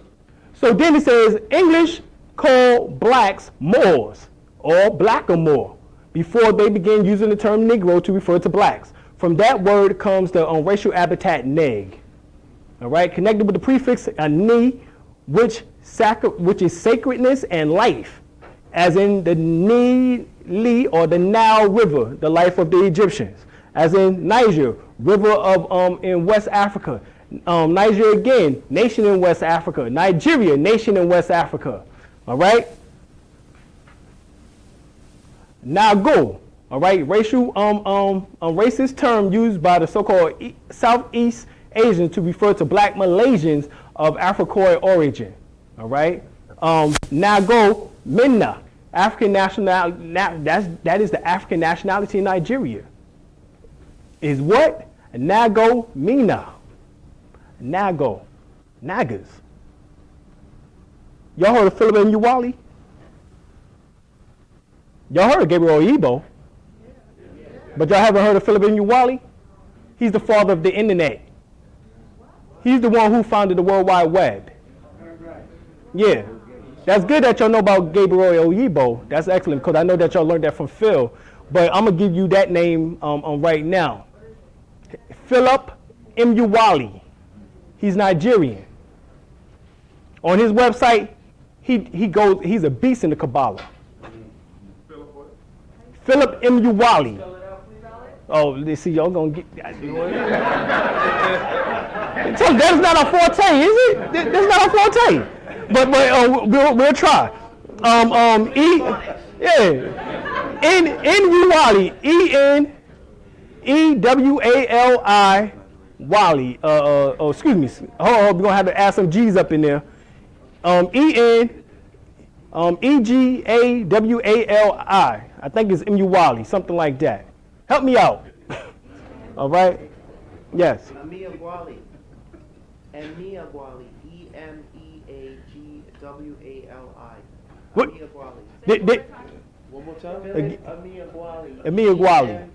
So then it says English call blacks Moors or blackamoor before they began using the term Negro to refer to blacks. From that word comes the racial epithet neg. All right? Connected with the prefix ni, which is sacredness and life, as in the Nili or the Nile River, the life of the Egyptians, as in Niger, river of in West Africa. Niger again, nation in West Africa. Nigeria, nation in West Africa. All right. Now go. All right. Racial racist term used by the so-called Southeast Asians to refer to black Malaysians of Africoid origin. All right. Now go Minna, African nationality. That is the African nationality in Nigeria. Is what? Nago Mina. Nago. Nagas. Y'all heard of Philip and Uwali? Y'all heard of Gabriel Oyibo? But y'all haven't heard of Philip and Uwali? He's the father of the internet. He's the one who founded the World Wide Web. Yeah. That's good that y'all know about Gabriel Oyibo. That's excellent because I know that y'all learned that from Phil. But I'm going to give you that name right now. Philip Emeagwali. He's Nigerian. On his website, he's a beast in the Kabbalah. Philip Emeagwali. Oh, let's see, y'all gonna get that. That is not our forte, is it? That's not our forte. But we'll try. Emeagwali. Ewali. Wally. Excuse me. We're gonna have to add some G's up in there. Emeagwali. I think it's Emeagwali, something like that. Help me out. All right. Yes. Emeagwali. Emeagwali. Emeagwali. What? Emeagwali. One more time. Emeagwali. Emeagwali. Emeagwali.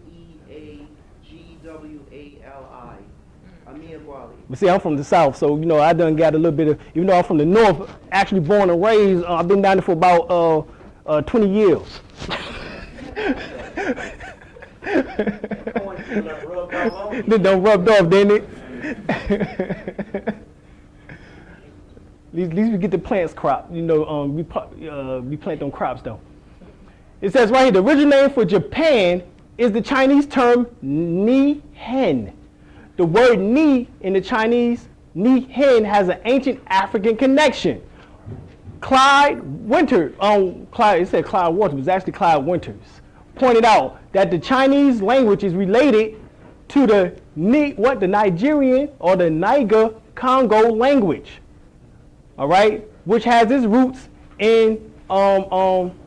Emeagwali. But see, I'm from the South, so you know I done got a little bit of. Even though I'm from the North, actually born and raised, I've been down there for about 20 years. They done rubbed off, didn't it? At least we get the plants cropped. You know, we plant them crops though. It says right here, the original name for Japan is the Chinese term Ni-hen. The word Ni in the Chinese, Ni-hen, has an ancient African connection. Clyde Winters, it said Clyde Winters, it was actually Clyde Winters, pointed out that the Chinese language is related to the Nigerian or the Niger-Congo language, all right, which has its roots in Cameroon,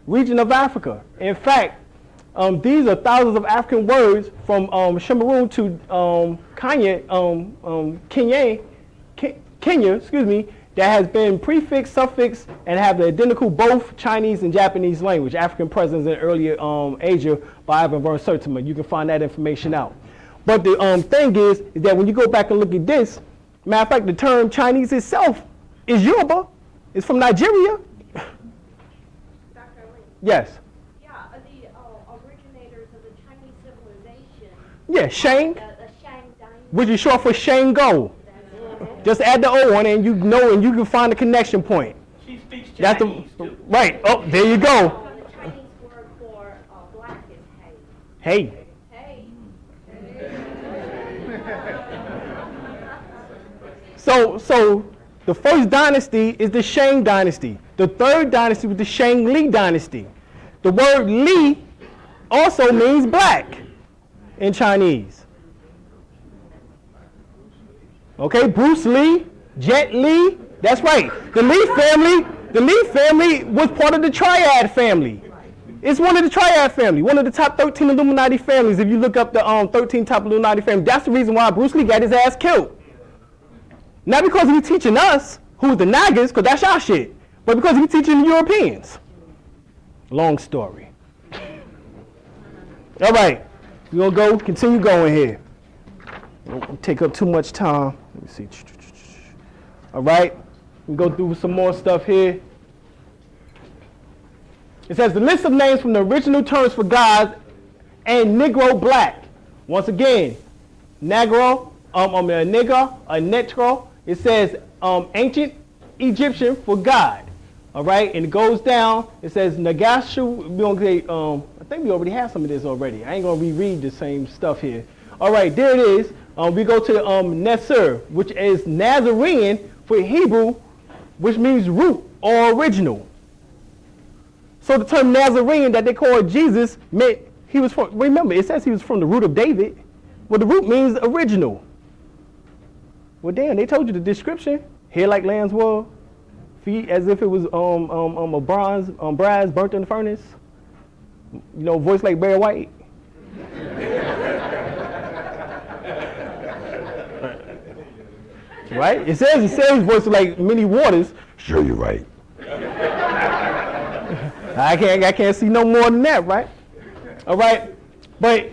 region of Africa. In fact, these are thousands of African words from Cameroon to Kenya, that has been prefixed, suffixed, and have the identical both Chinese and Japanese language, African presence in earlier Asia by Ivan von Sertima. You can find that information out. But the thing is that when you go back and look at this, matter of fact, the term Chinese itself is Yoruba. It's from Nigeria. Dr. Alim. Yes. Yeah, the originators of the Chinese civilization. Yeah, Shang, The Shang dynasty. which is short for Shango. Just add the O on it and you know, and you can find the connection point. She speaks That's Chinese, the too. right. Oh, there you go. The Chinese word for black is hey. Hey. Hey. So the first dynasty is the Shang dynasty. The third dynasty was the Shang Li dynasty. The word Li also means black in Chinese. Okay, Bruce Lee, Jet Li, that's right. The Li family was part of the Triad family. It's one of the Triad family, one of the top 13 Illuminati families. If you look up the 13 top Illuminati families, that's the reason why Bruce Lee got his ass killed. Not because he's teaching us, who's the Nagas, because that's our shit, but because he's teaching the Europeans. Long story. All right, we're going to continue going here. Don't take up too much time. Let me see. All right, we go through some more stuff here. It says the list of names from the original terms for gods and Negro black. Once again, Negro, a nigger, a netro. It says ancient Egyptian for God. All right, and it goes down. It says Nagashu. We don't say. I think we already have some of this already. I ain't gonna reread the same stuff here. All right, there it is. We go to Nasser, which is Nazarene for Hebrew, which means root or original. So the term Nazarene that they called Jesus meant he was from, remember, it says he was from the root of David. Well, the root means original. Well, damn, they told you the description. Hair like lamb's wool, feet as if it was a brass burnt in the furnace. You know, voice like Barry White. Right? It says voice like many waters. Sure, you're right. I can't see no more than that, right? All right, but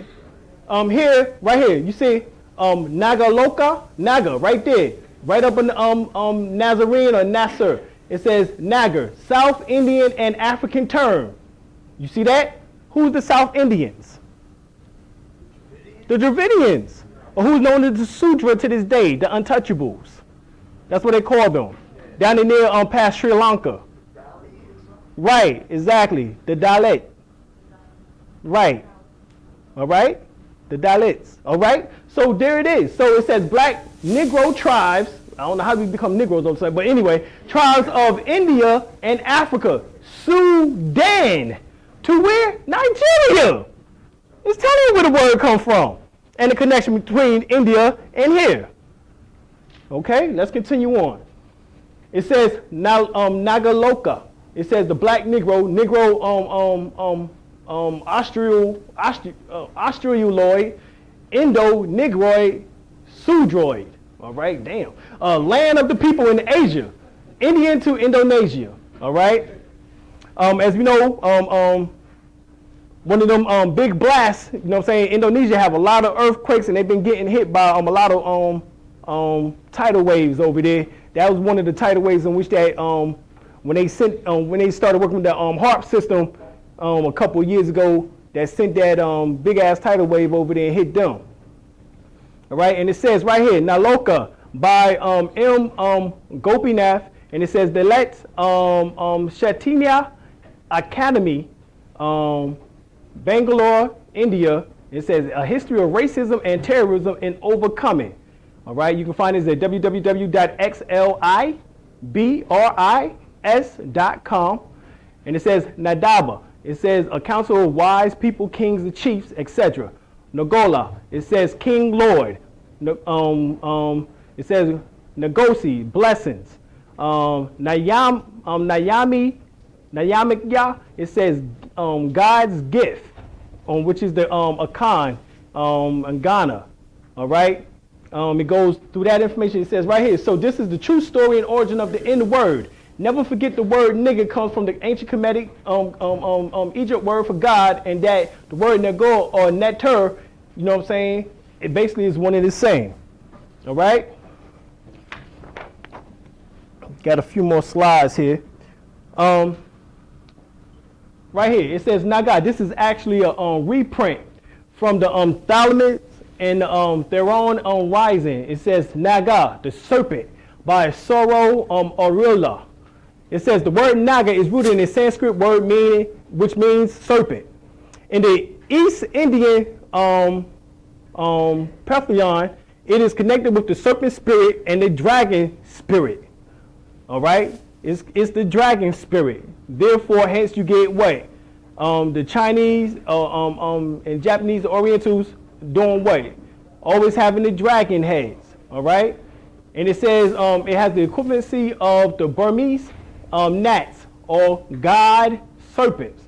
here, right here, you see Nagaloka, Naga, right there, right up in the Nazarene or Nasser. It says Nagar, South Indian and African term. You see that? Who's the South Indians? The Dravidians, or who's known as the Sudra to this day, the Untouchables. That's what they call them. Down in there past Sri Lanka. Right, exactly. The Dalit. Right. All right? The Dalits. All right? So there it is. So it says black Negro tribes. I don't know how we become Negroes, I'm saying, but anyway, tribes of India and Africa. Sudan. To where? Nigeria. It's telling you where the word comes from. And the connection between India and here. Okay, let's continue on. It says Nagaloka. It says the black Negro, Australoid, Indo-Negroid, Sudroid. All right, damn. Land of the people in Asia, Indian to Indonesia. All right. As we know, one of them big blasts, you know what I'm saying, Indonesia have a lot of earthquakes and they've been getting hit by a lot of tidal waves over there. That was one of the tidal waves in which that when they started working with the HARP system a couple of years ago, that sent that big ass tidal wave over there and hit them. All right, and it says right here, Naloka by M. Gopinath, and it says the Let Chaitanya Academy, Bangalore, India. It says a history of racism and terrorism and overcoming. All right, you can find this at www.xlibris.com. And it says Nadaba. It says a council of wise people, kings and chiefs, etc. Nagola. It says King Lord. It says Nagosi, blessings. Nayamikya. It says God's gift, which is the Akan, and Ghana. All right. It goes through that information. It says right here. So this is the true story and origin of the N word. Never forget the word nigga comes from the ancient Kemetic Egypt word for God, and that the word nego or neter, you know what I'm saying, it basically is one and the same. All right? Got a few more slides here. Right here, it says Naga. This is actually a reprint from the Thalamus and their own rising. It says Naga, the serpent, by Soro Orilla. It says the word Naga is rooted in a Sanskrit word which means serpent. In the East Indian pantheon, It is connected with the serpent spirit and the dragon spirit. All right? It's the dragon spirit. Therefore, hence you get what? The Chinese and Japanese Orientals doing what? Always having the dragon heads. All right? And it says it has the equivalency of the Burmese gnats or god serpents.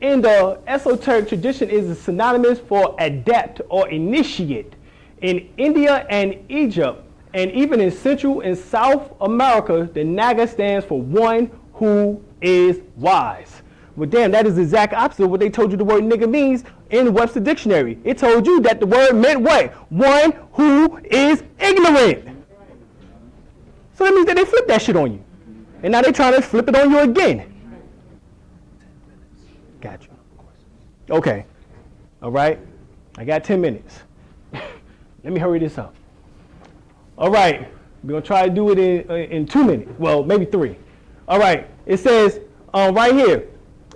In the esoteric tradition is synonymous for adept or initiate. In India and Egypt, and even in Central and South America, the Naga stands for one who is wise. Well, damn, that is the exact opposite of what they told you the word nigga means in Webster Dictionary. It told you that the word meant what? One who is ignorant. So that means that they flipped that shit on you. And now they're trying to flip it on you again. Got you. Okay. All right. I got 10 minutes. Let me hurry this up. All right. We're going to try to do it in 2 minutes. Well, maybe 3. All right. It says right here,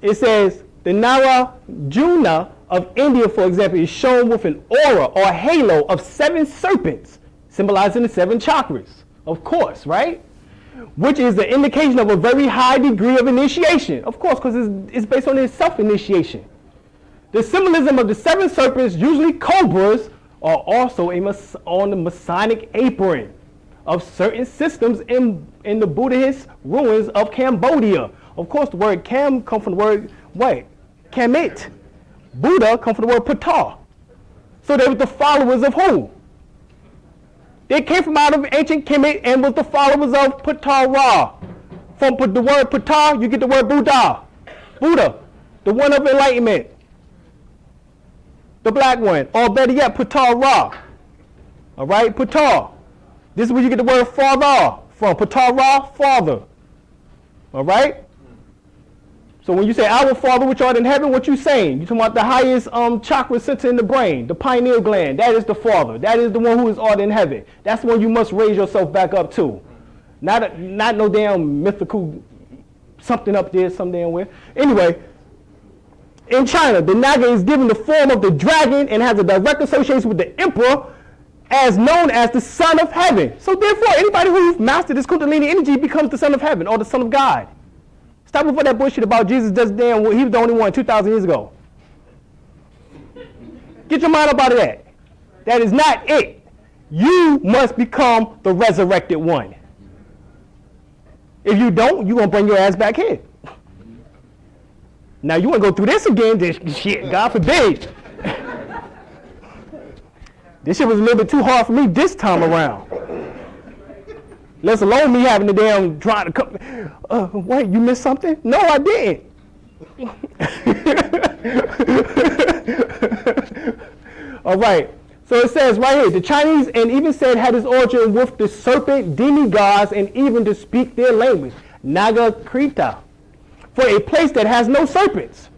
it says the Narayana of India, for example, is shown with an aura or halo of 7 serpents, symbolizing the 7 chakras, of course, right? Which is the indication of a very high degree of initiation, of course, because it's based on his self-initiation. The symbolism of the 7 serpents, usually cobras, are also on the Masonic apron of certain systems in the Buddhist ruins of Cambodia. Of course, the word Cam comes from the word, Hemmitt. Buddha comes from the word Ptah. So they were the followers of who? They came from out of ancient Kemet and was the followers of Ptah. From the word Ptah, you get the word Buddha. Buddha, the one of enlightenment. The black one, or better yet, Ptah. All right, Ptah. This is where you get the word father from. Ptah, father. All right? So when you say our Father which art in heaven, what you saying? You're talking about the highest chakra center in the brain, the pineal gland. That is the Father. That is the one who is art in heaven. That's the one you must raise yourself back up to. Not no damn mythical something up there, some damn where. Anyway, in China, the Naga is given the form of the dragon and has a direct association with the emperor, as known as the son of heaven. So therefore, anybody who's mastered this Kundalini energy becomes the son of heaven or the son of God. Stop with that bullshit about Jesus just damn, he was the only one 2,000 years ago. Get your mind up out of that. That is not it. You must become the resurrected one. If you don't, you're going to bring your ass back here. Now, you want to go through this again? This shit, God forbid. This shit was a little bit too hard for me this time around. Let alone me having the damn trying to come. Wait, you missed something? No, I didn't. All right. So it says right here, the Chinese and even said had its origin with the serpent demigods and even to speak their language, Nagakrita, for a place that has no serpents.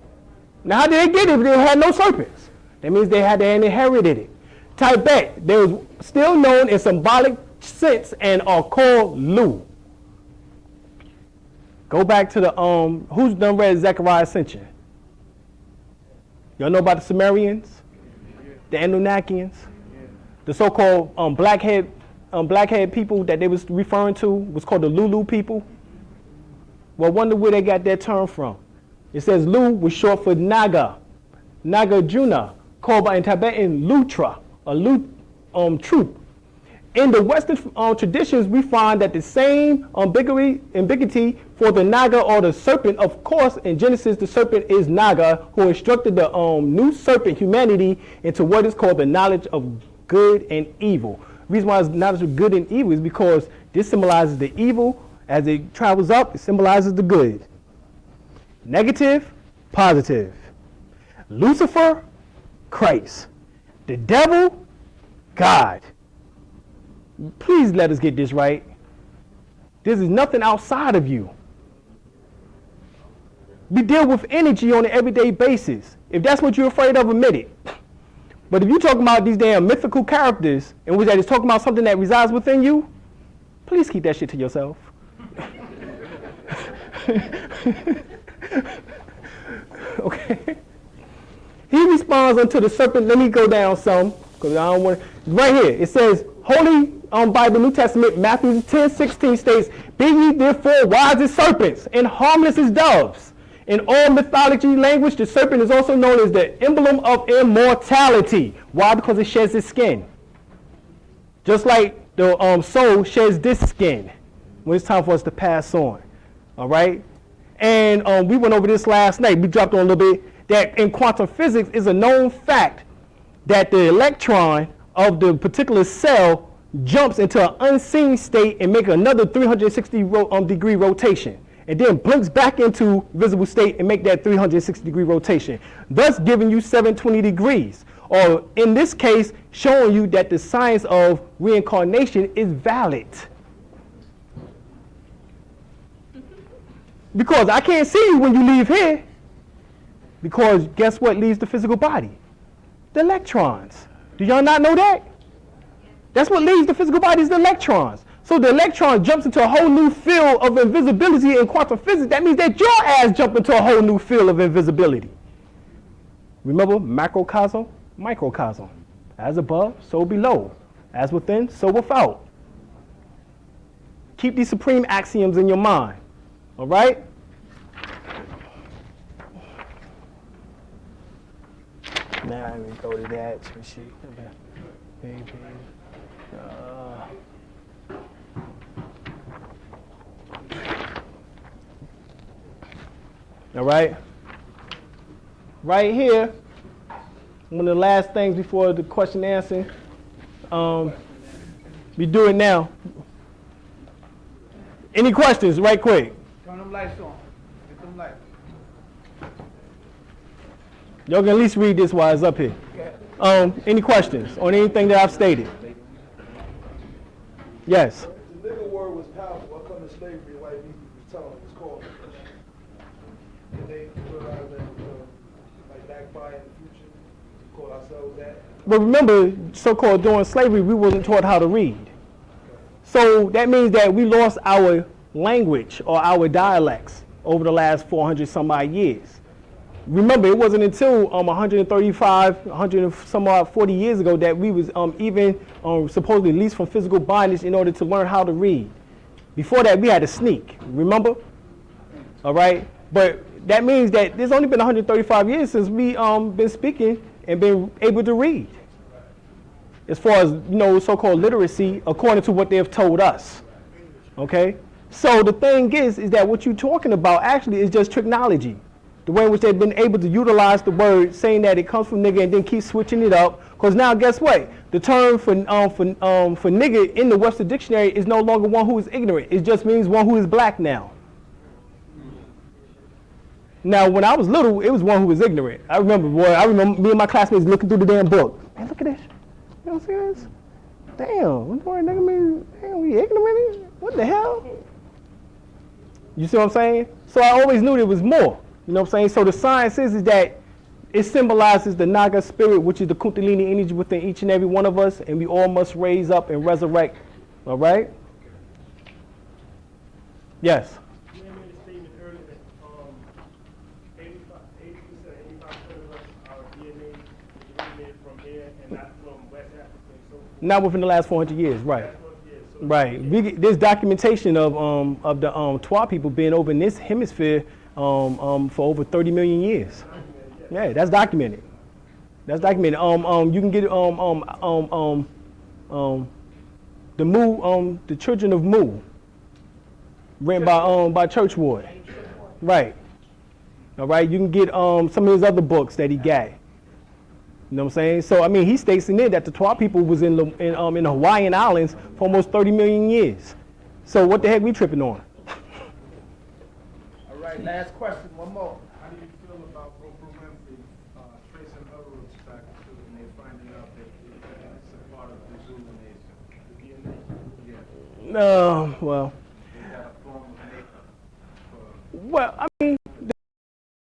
Now, how did they get it if they had no serpents? That means they had to inherited it. Tibet, they was still known in symbolic sense and are called Lu. Go back to the who's done read Zechariah Ascension? Y'all know about the Sumerians, the Anunnakians, the so-called blackhead people that they was referring to was called the Lulu people. Well, wonder where they got that term from. It says Lu was short for Naga, Nagarjuna, called by in Tibetan Lutra, a troop. In the Western traditions, we find that the same ambiguity for the Naga or the serpent, of course, in Genesis, the serpent is Naga, who instructed the new serpent, humanity, into what is called the knowledge of good and evil. The reason why it's knowledge of good and evil is because this symbolizes the evil. As it travels up, it symbolizes the good. Negative, positive. Lucifer, Christ. The devil, God. Please let us get this right. This is nothing outside of you. We deal with energy on an everyday basis. If that's what you're afraid of, admit it. But if you're talking about these damn mythical characters in which that is talking about something that resides within you, please keep that shit to yourself. Okay. He responds unto the serpent. Let me go down some because I don't want. Right here it says Holy Bible, New Testament, Matthew 10:16 states, "Be ye therefore wise as serpents and harmless as doves." In all mythology language, the serpent is also known as the emblem of immortality. Why? Because it sheds its skin. Just like the soul sheds this skin when it's time for us to pass on. All right? And we went over this last night. We dropped on a little bit that in quantum physics is a known fact that the electron of the particular cell jumps into an unseen state and make another 360 degree rotation, and then blinks back into visible state and make that 360-degree rotation, thus giving you 720 degrees. Or in this case, showing you that the science of reincarnation is valid. Because I can't see you when you leave here. Because guess what leaves the physical body? The electrons. Do y'all not know that? That's what leaves the physical body is the electrons. So the electron jumps into a whole new field of invisibility in quantum physics. That means that your ass jump into a whole new field of invisibility. Remember, macrocosm, microcosm. As above, so below. As within, so without. Keep these supreme axioms in your mind. All right? Now let me go to that. All right. Right here, one of the last things before the question and answer. We do it now. Any questions, right quick? Turn them lights on. Get them lights. Y'all can at least read this while it's up here. Any questions on anything that I've stated? Yes. The nigger word was powerful. Up under slavery, white people was telling them it's called. Did they realize that like backfire in the future? We call ourselves that. But remember, so-called during slavery, we wasn't taught how to read. So that means that we lost our language or our dialects over the last 400 some odd years. Remember, it wasn't until 135, 100 and some odd 40 years ago that we was even supposedly released from physical bondage in order to learn how to read. Before that, we had to sneak, remember? All right? But that means that there's only been 135 years since we been speaking and been able to read. As far as, so-called literacy, according to what they have told us. Okay? So the thing is that what you're talking about actually is just technology. The way in which they've been able to utilize the word, saying that it comes from nigger and then keep switching it up. Because now, guess what? The term for nigger in the Webster Dictionary is no longer one who is ignorant. It just means one who is black now. Now, when I was little, it was one who was ignorant. I remember me and my classmates looking through the damn book. Man, look at this. You know what I'm saying? Damn, what the nigga mean? Damn, we ignorant? What the hell? You see what I'm saying? So I always knew there was more. You know what I'm saying? So the science is that it symbolizes the Naga spirit, which is the Kundalini energy within each and every one of us, and we all must raise up and resurrect. All right? Yes? You made a statement earlier that 80% of us, our DNA is originated from here and not from West Africa and so forth. Not within the last 400 years, right? Right. There's documentation of the Twa people being over in this hemisphere for over 30 million years. Yeah, that's documented. That's documented. You can get the Mu, the Children of Mu, written by Churchward. Right. All right. You can get some of his other books that he got. You know what I'm saying? So I mean, he states in it that the Twa people was in the Hawaiian Islands for almost 30 million years. So what the heck we tripping on? All right, last question, one more. How do you feel about Oprah Winfrey tracing her roots back to and they're finding out that it's a part of the Zulu nation? The DNA? Yeah. Well. They got a form of makeup. Well, I